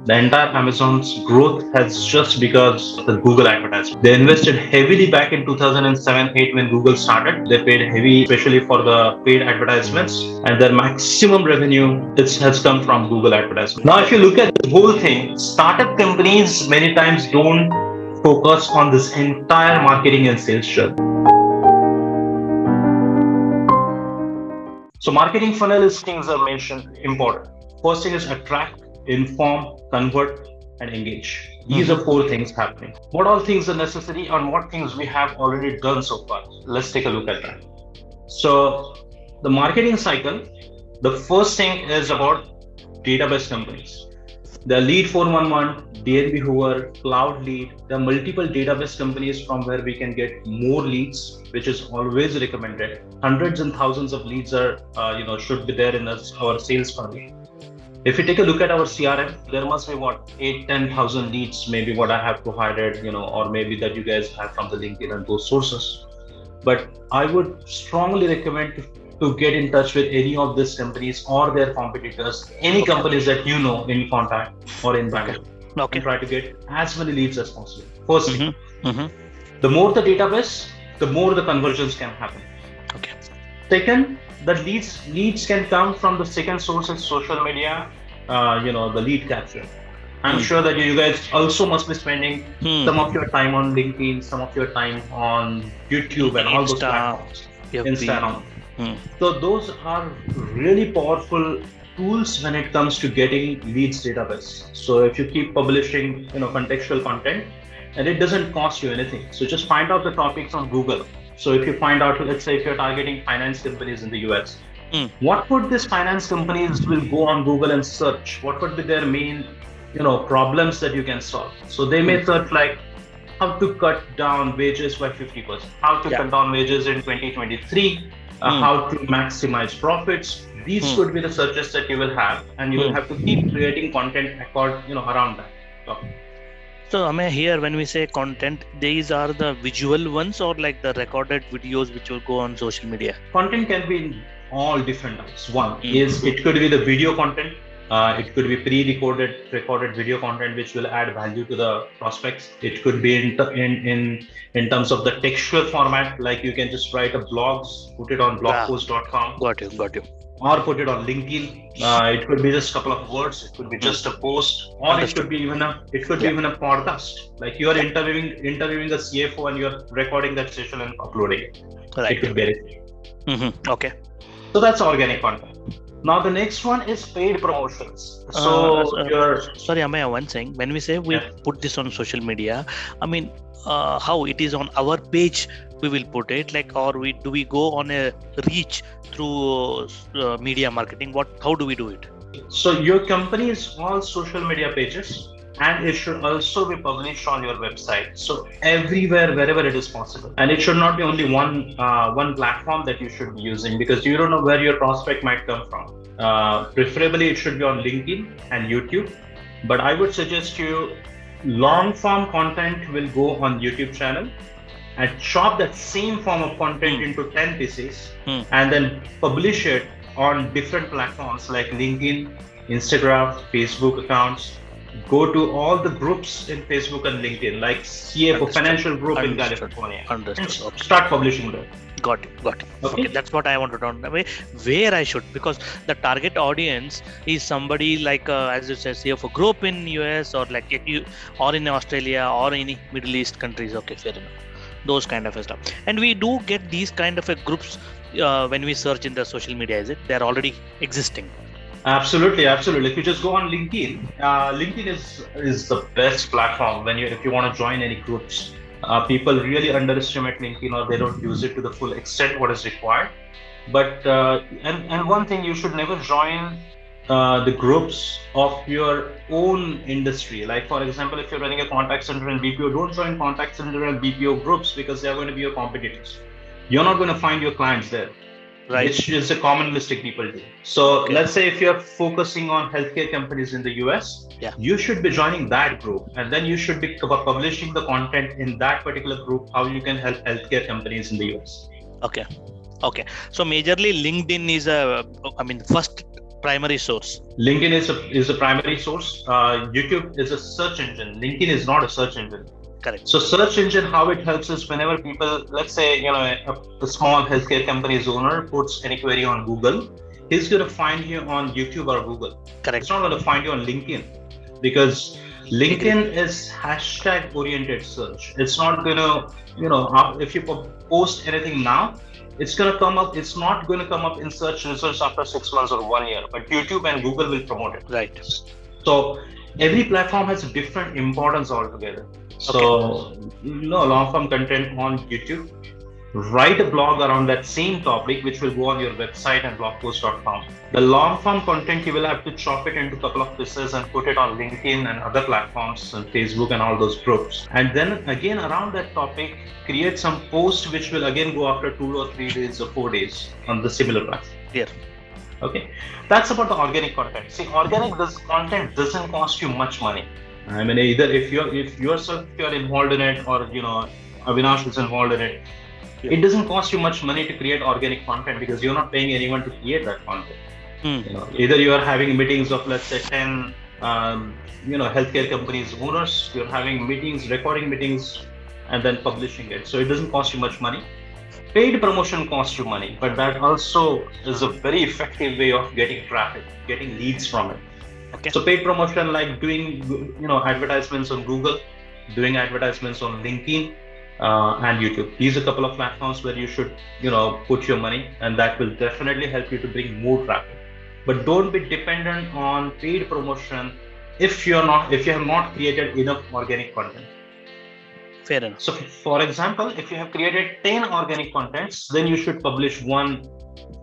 The entire Amazon's growth has just because of the Google advertisement. They invested heavily back in 2007-8 when Google started. They paid heavy, especially for the paid advertisements, and their maximum revenue has come from Google advertisement. Now, if you look at the whole thing, startup companies many times don't focus on this entire marketing and sales journey. So marketing funnel is things are mentioned important. First thing is attract, inform, convert, and engage. These are four things happening. What all things are necessary and what things we have already done so far? Let's take a look at that. So the marketing cycle, the first thing is about database companies. The Lead 411, DNB Hoover, Cloud Lead, there are multiple database companies from where we can get more leads, which is always recommended. Hundreds and thousands of leads are, should be there in our sales funnel. If you take a look at our CRM, there must be what 8-10,000 leads, maybe what I have provided, or maybe that you guys have from the LinkedIn and those sources. But I would strongly recommend to get in touch with any of these companies or their competitors, any companies that you know in contact or in Bangalore, and try to get as many leads as possible. Firstly, the more the database, the more the conversions can happen. Okay. Second, the leads can come from the second source is social media, the lead capture. I'm sure that you guys also must be spending some of your time on LinkedIn, some of your time on YouTube and all those platforms. Instagram. So those are really powerful tools when it comes to getting leads database. So if you keep publishing, contextual content, and it doesn't cost you anything. So just find out the topics on Google. So if you find out, let's say if you're targeting finance companies in the US, what would these finance companies will go on Google and search? What would be their main, problems that you can solve? So they may search like how to cut down wages by 50%, how to cut down wages in 2023, how to maximize profits. These could be the searches that you will have, and you will have to keep creating content around that topic. So Ameya, here when we say content, these are the visual ones or like the recorded videos which will go on social media? Content can be in all different types. One is it could be the video content. It could be recorded video content which will add value to the prospects. It could be in terms of the textual format, like you can just write a blogs, put it on blogpost.com. Got you. Or put it on LinkedIn. It could be just a couple of words. It could be just a post, or Understood. it could be even a podcast. Like you are interviewing a CFO and you're recording that session and uploading it. Right. It could be anything. Okay. So that's organic content. Now the next one is paid promotions. So sorry, Ameya, one thing. When we say we put this on social media, I mean, how it is on our page we will put it, like, or do we go on a reach through media marketing? How do we do it? So your company is all social media pages, and it should also be published on your website. So everywhere, wherever it is possible, and it should not be only one platform that you should be using, because you don't know where your prospect might come from. Preferably, it should be on LinkedIn and YouTube. But I would suggest you long form content will go on YouTube channel, and chop that same form of content into 10 pieces, and then publish it on different platforms like LinkedIn, Instagram, Facebook accounts. Go to all the groups in Facebook and LinkedIn, like CFO Financial Group in California. Understood. Okay. Start publishing there. Got it. Okay, that's what I wanted to know. Where I should, because the target audience is somebody like, as you said, CFO group in US or like you, or in Australia or any Middle East countries. Okay, fair enough. Those kind of stuff. And we do get these kind of groups when we search in the social media, is it? They're already existing. Absolutely. If you just go on LinkedIn, LinkedIn is the best platform if you want to join any groups. People really underestimate LinkedIn, or they don't use it to the full extent what is required. But and one thing, you should never join the groups of your own industry. Like for example, if you're running a contact center and BPO, don't join contact center and BPO groups, because they are going to be your competitors. You're not going to find your clients there. Right. Which is a common mistake people do. So let's say if you're focusing on healthcare companies in the US, you should be joining that group, and then you should be publishing the content in that particular group, how you can help healthcare companies in the US. Okay. So majorly LinkedIn is first primary source. LinkedIn is a primary source. YouTube is a search engine. LinkedIn is not a search engine. Correct. So search engine, how it helps is whenever people, let's say, a small healthcare company's owner puts any query on Google, he's going to find you on YouTube or Google. Correct. It's not going to find you on LinkedIn, because LinkedIn is hashtag oriented search. It's not going to, if you post anything now, it's going to come up. It's not going to come up in search results after 6 months or 1 year, but YouTube and Google will promote it. Right. So every platform has a different importance altogether. So, long form content on YouTube, write a blog around that same topic, which will go on your website and blogpost.com. The long form content, you will have to chop it into a couple of pieces and put it on LinkedIn and other platforms and Facebook and all those groups. And then again, around that topic, create some post which will again go after 2 or 3 days or 4 days on the similar platform. Yeah. Okay. That's about the organic content. See, content doesn't cost you much money. I mean, either if you're involved in it, or Avinash is involved in it, it doesn't cost you much money to create organic content, because you're not paying anyone to create that content. Either you are having meetings of, let's say, 10 healthcare companies owners, you're having meetings, recording meetings, and then publishing it. So it doesn't cost you much money. Paid promotion costs you money, but that also is a very effective way of getting traffic, getting leads from it. Okay. So paid promotion, like doing advertisements on Google, doing advertisements on LinkedIn and YouTube. These are a couple of platforms where you should put your money, and that will definitely help you to bring more traffic. But don't be dependent on paid promotion if you have not created enough organic content. Fair enough. So for example, if you have created 10 organic contents, then you should publish 1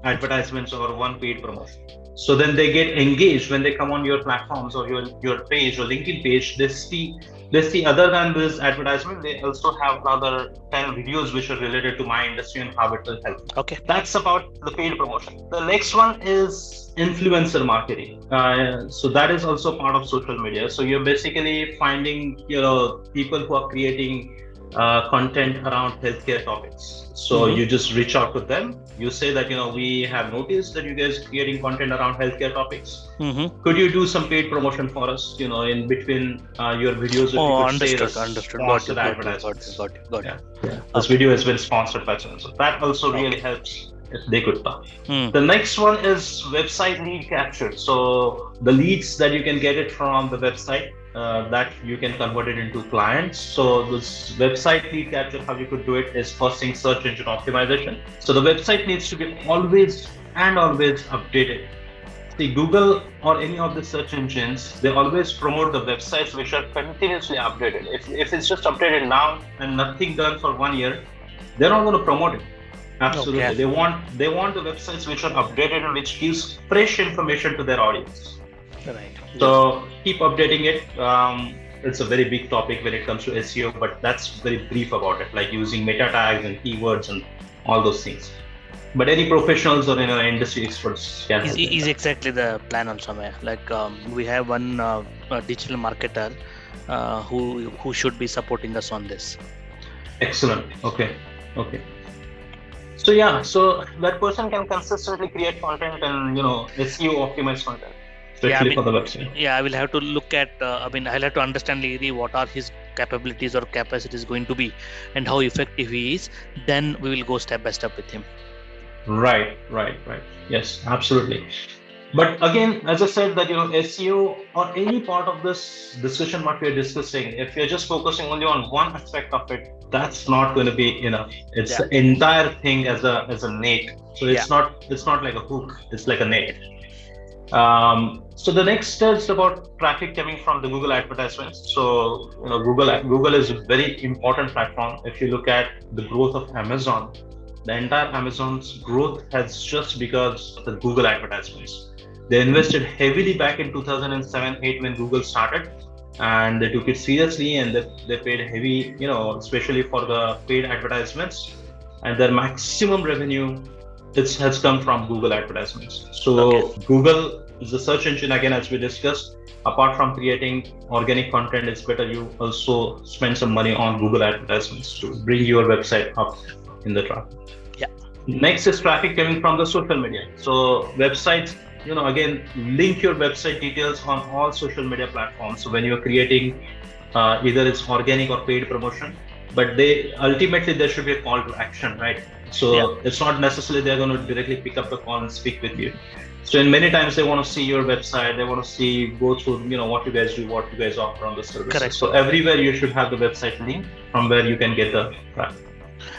advertisements or 1 paid promotion. So then they get engaged when they come on your platforms or your page or LinkedIn page. They see other than this advertisement, they also have another 10 videos which are related to my industry and how it will help. Okay. That's about the paid promotion. The next one is influencer marketing. So that is also part of social media. So you're basically finding people who are creating content around healthcare topics. So you just reach out to them. You say that we have noticed that you guys are creating content around healthcare topics. Could you do some paid promotion for us? In between your videos. Understood. Got it. This video has been sponsored by so. That also really helps if they could talk. The next one is website lead capture. So the leads that you can get it from the website, that you can convert it into clients. So this website lead capture, how you could do it is first thing, search engine optimization. So the website needs to be always updated. See, Google or any of the search engines, they always promote the websites which are continuously updated. If it's just updated now and nothing done for 1 year, they're not going to promote it. Absolutely. Okay. They want the websites which are updated and which gives fresh information to their audience. Right. So keep updating it. It's a very big topic when it comes to SEO, but that's very brief about it, like using meta tags and keywords and all those things. But any professionals or industry experts can help. Is exactly the plan also, Ameya. Like we have one digital marketer who should be supporting us on this. Excellent. Okay. So that person can consistently create content and SEO optimized content, especially for the website. Yeah, I will have to look at. I'll have to understand really what are his capabilities or capacities going to be, and how effective he is. Then we will go step by step with him. Right. Yes, absolutely. But again, as I said, that SEO or any part of this discussion what we are discussing, if you're just focusing only on one aspect of it, that's not going to be enough. It's the entire thing as a net. So it's not like a hook. It's like a net. So the next step is about traffic coming from the Google advertisements. So Google is a very important platform. If you look at the growth of Amazon, the entire Amazon's growth has just because of the Google advertisements. They invested heavily back in 2007-8 when Google started, and they took it seriously, and they paid heavy, especially for the paid advertisements, and their maximum revenue has come from Google advertisements. So Google is the search engine, again, as we discussed. Apart from creating organic content, it's better you also spend some money on Google advertisements to bring your website up in the traffic. Yeah. Next is traffic coming from the social media. So websites again, link your website details on all social media platforms. So when you're creating, either it's organic or paid promotion, but they ultimately there should be a call to action, right? Yeah, So it's not necessarily they're going to directly pick up the call and speak with you. So in many times they want to see your website, they want to see, go through, what you guys do, what you guys offer on the services. correct. So everywhere you should have the website link from where you can get the traffic.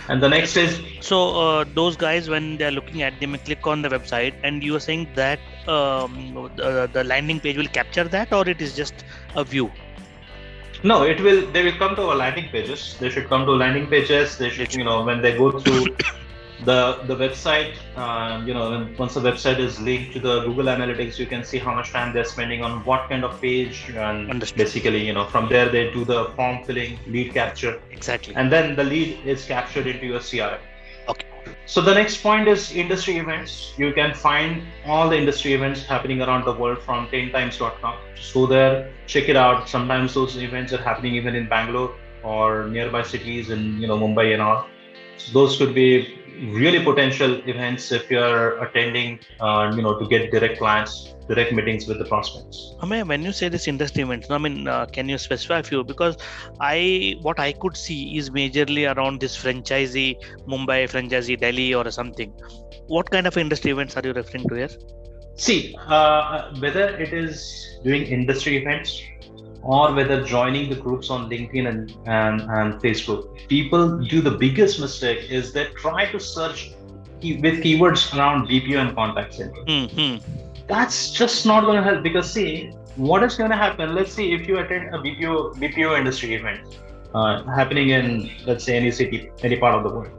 And the next is, So those guys, when they're looking at, they may click on the website, and you are saying that the landing page will capture that, or it is just a view? no, they will come to our landing pages. They should come to landing pages. They should, when they go through the website, once the website is linked to the Google Analytics, you can see how much time they're spending on what kind of page, and Understood. basically, from there they do the form filling, lead capture, Exactly. and then the lead is captured into your CRM. Okay. So the next point is industry events. You can find all the industry events happening around the world from 10times.com. Just go there, check it out. Sometimes those events are happening even in Bangalore or nearby cities in Mumbai and all. So those could be really potential events if you're attending, to get direct clients, direct meetings with the prospects. Ameya, when you say this industry events, can you specify a few? Because what I could see is majorly around this franchisee Mumbai, franchisee Delhi, or something. What kind of industry events are you referring to here? See, whether it is doing industry events or whether joining the groups on LinkedIn and Facebook, people do the biggest mistake is they try to search with keywords around BPO and contact center. That's just not going to help, because see, what is going to happen? Let's see, if you attend a BPO industry event happening in, let's say, any city, any part of the world,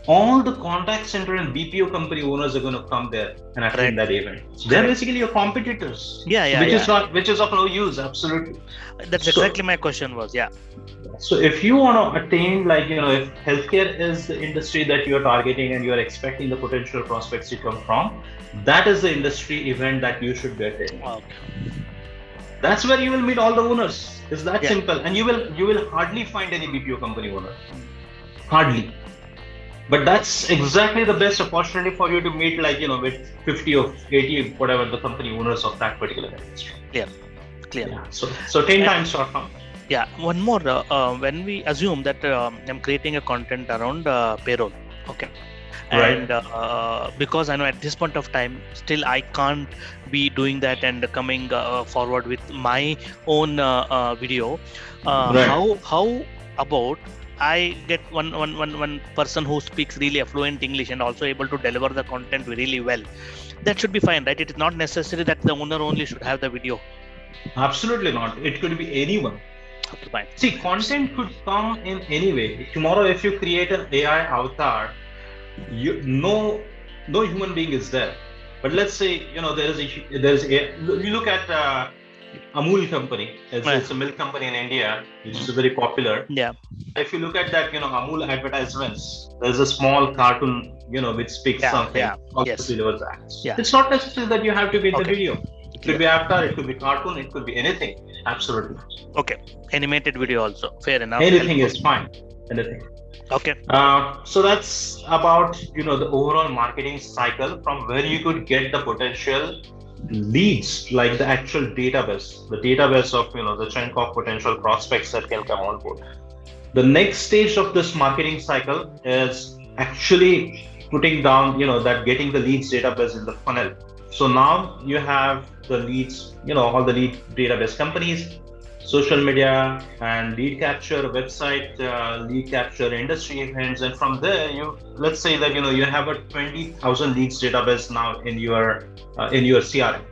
all the contact center and BPO company owners are going to come there and attend that event. So they're basically your competitors. Which is of no use. Absolutely. That's exactly my question was. Yeah. So if you want to attain, if healthcare is the industry that you're targeting and you're expecting the potential prospects to come from, that is the industry event that you should be attending. Okay. That's where you will meet all the owners. It's that simple. And you will hardly find any BPO company owner. Hardly. But that's exactly the best opportunity for you to meet, with 50 or 80, whatever the company owners of that particular industry. Clear. Yeah. So 10 times. Yeah. One more. When we assume that I'm creating a content around payroll, okay, and because I know at this point of time, still I can't be doing that and coming forward with my own video. How about I get one person who speaks really fluent English and also able to deliver the content really well? That should be fine, right? It is not necessary that the owner only should have the video. Absolutely not. It could be anyone. Okay, fine. See, content could come in any way. Tomorrow, if you create an AI avatar, no human being is there. But let's say, you look at Amul company. It's a milk company in India, which is very popular. Yeah. If you look at that, Amul advertisements, there's a small cartoon, which speaks something. Yeah. Yes. Delivers ads. Yeah. It's not necessary that you have to be in the video. It could be avatar, it could be cartoon, it could be anything. Absolutely. Okay. Animated video also. Fair enough. Anything is fine. Anything. Okay. So that's about, the overall marketing cycle from where you could get the potential leads, like the actual database of, the chunk of potential prospects that can come on board. The next stage of this marketing cycle is actually putting down, that getting the leads database in the funnel. So now you have the leads, all the lead database companies, social media and lead capture, website lead capture, industry events, and from there let's say that you have a 20,000 leads database now in your CRM.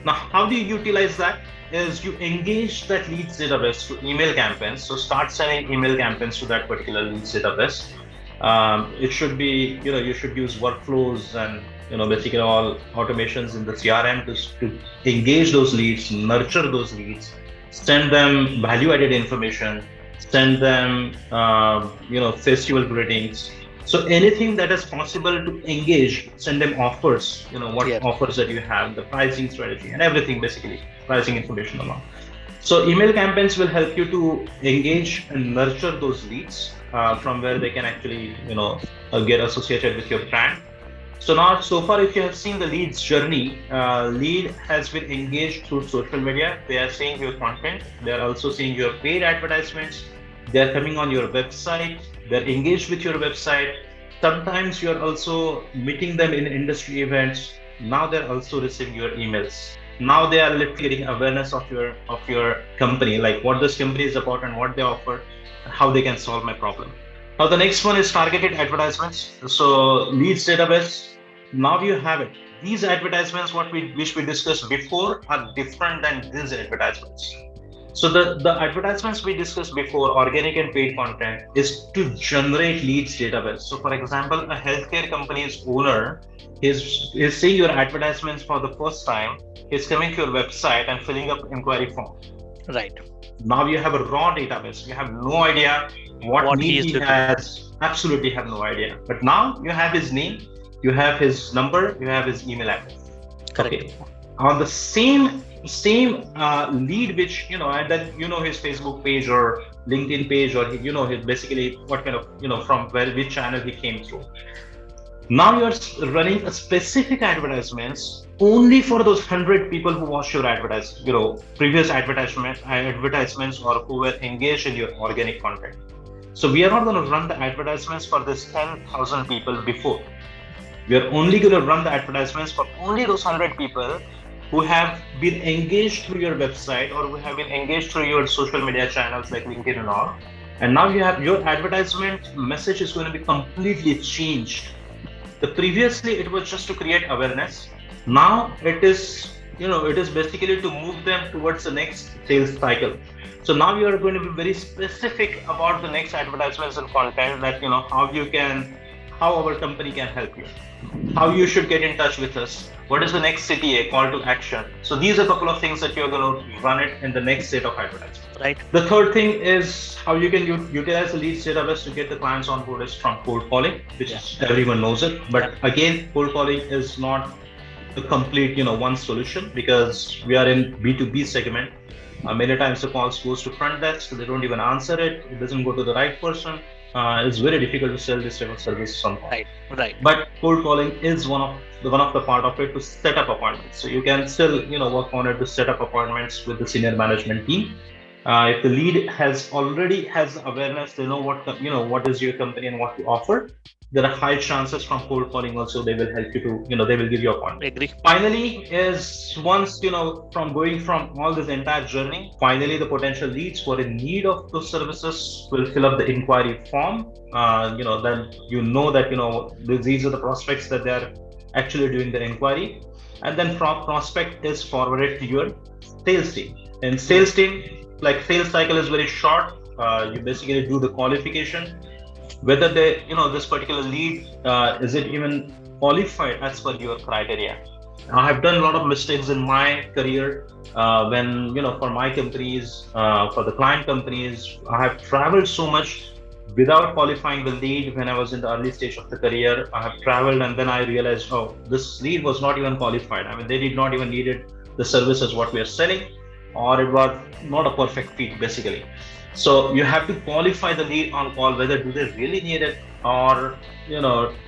Now, how do you utilize that? Is you engage that leads database through email campaigns. So start sending email campaigns to that particular leads database. It should be, you should use workflows and basically all automations in the CRM to engage those leads, nurture those leads, send them value-added information, send them festival greetings. So anything that is possible to engage, send them offers, offers that you have, the pricing strategy and everything, basically pricing information along. So email campaigns will help you to engage and nurture those leads from where they can actually get associated with your brand. So now, so far, if you have seen the lead's journey, lead has been engaged through social media. They are seeing your content. They are also seeing your paid advertisements. They are coming on your website. They're engaged with your website. Sometimes you are also meeting them in industry events. Now they're also receiving your emails. Now they are literally getting awareness of your company, like what this company is about and what they offer, and how they can solve my problem. Now the next one is targeted advertisements. So leads database. Now you have it. These advertisements, which we discussed before, are different than these advertisements. So the advertisements we discussed before, organic and paid content, is to generate leads database. So for example, a healthcare company's owner is seeing your advertisements for the first time. He's coming to your website and filling up inquiry form. Right. Now you have a raw database. You have no idea what need he has. Absolutely have no idea. But now you have his name, you have his number, you have his email address. Correct. Okay. On the same lead, which and then his Facebook page or LinkedIn page, or his basically what kind of from which channel he came through. Now you're running a specific advertisements only for those 100 people who watched your previous advertisements, or who were engaged in your organic content. So we are not going to run the advertisements for this 10,000 people before. We are only going to run the advertisements for only those 100 people who have been engaged through your website, or who have been engaged through your social media channels like LinkedIn and all. And now you have your advertisement message is going to be completely changed. The previously it was just to create awareness. Now it is basically to move them towards the next sales cycle. So now you are going to be very specific about the next advertisements and content, that how our company can help you, how you should get in touch with us, what is the next CTA, call to action. So these are a couple of things that you're going to run it in the next set of advertisements. Right. The third thing is how you can utilize the leads database to get the clients on board is from cold calling, which everyone knows it. But again, cold calling is not the complete one solution, because we are in B2B segment. Many times the calls goes to front desk, so they don't even answer it. It doesn't go to the right person. It's very difficult to sell this type of service on call. Right. But cold calling is one of the part of it to set up appointments. So you can still work on it to set up appointments with the senior management team. If the lead already has awareness, they know what is your company and what you offer. There are high chances from cold calling also they will help you to they will give you a appointment. Agree. Finally, is once from going from all this entire journey, finally the potential leads who are in need of those services will fill up the inquiry form. Then that these are the prospects that they are actually doing the inquiry, and then prospect is forwarded to your sales team. And sales team, like sales cycle is very short. You basically do the qualification, whether this particular lead is it even qualified as per your criteria. I have done a lot of mistakes in my career when for my companies, for the client companies, I have traveled so much without qualifying the lead. When I was in the early stage of the career, I have traveled, and then I realized, this lead was not even qualified. I mean, they did not even needed the services what we are selling, or it was not a perfect fit basically. So you have to qualify the lead on call, whether do they really need it, or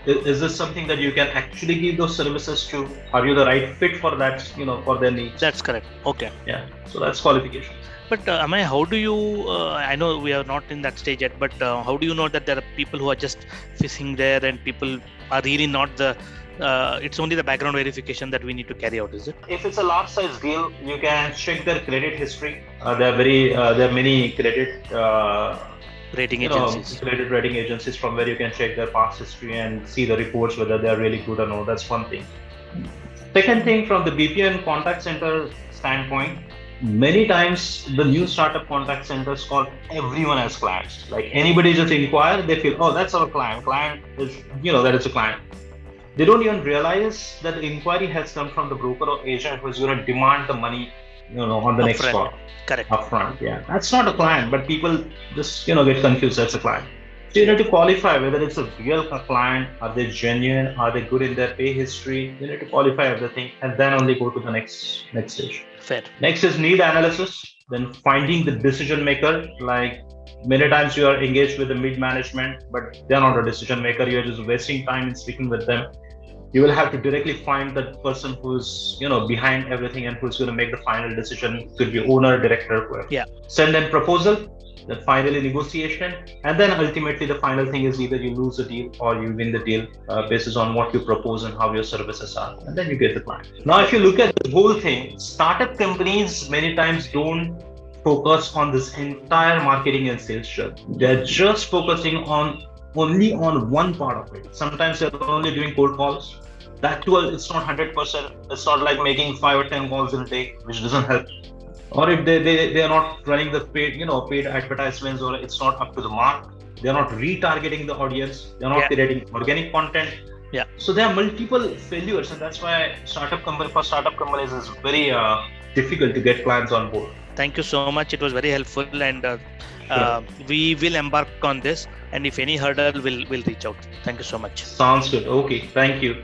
is this something that you can actually give those services to? Are you the right fit for that, for their needs? That's correct. Okay. Yeah. So that's qualification. But Ameya, how do you? I know we are not in that stage yet, but how do you know that there are people who are just fishing there, and people are really not the? It's only the background verification that we need to carry out, is it? If it's a large size deal, you can check their credit history. There are many credit credit rating agencies from where you can check their past history and see the reports whether they are really good or no. That's one thing. Second thing, from the BPN contact center standpoint, many times the new startup contact centers call everyone as clients. Like anybody just inquire, they feel, that's our client. Client is, that it's a client. They don't even realize that the inquiry has come from the broker or agent who is going to demand the money, on the next call. Correct. Upfront. Yeah. That's not a client, but people just, get confused. That's a client. So you need to qualify whether it's a real client, are they genuine, are they good in their pay history. You need to qualify everything and then only go to the next stage. Fair. Next is need analysis, then finding the decision maker. Like many times you are engaged with the mid management, but they're not a decision maker. You're just wasting time in speaking with them. You will have to directly find the person who's behind everything and who's going to make the final decision. Could be owner, director, whoever. Yeah. Send them proposal, then finally negotiation, and then ultimately the final thing is either you lose the deal or you win the deal basis on what you propose and how your services are, and then you get the client. Now, if you look at the whole thing, startup companies many times don't focus on this entire marketing and sales journey. They're just focusing on only on one part of it. Sometimes they're only doing cold calls. That too, it's not 100%. It's not like making 5 or 10 calls in a day, which doesn't help. Or if they are not running the paid advertisements, or it's not up to the mark, they're not retargeting the audience, they're not creating organic content. Yeah. So there are multiple failures, and that's why startup companies is very difficult to get clients on board. Thank you so much. It was very helpful, and we will embark on this. And if any hurdle, we'll reach out. Thank you so much. Sounds good. Okay. Thank you.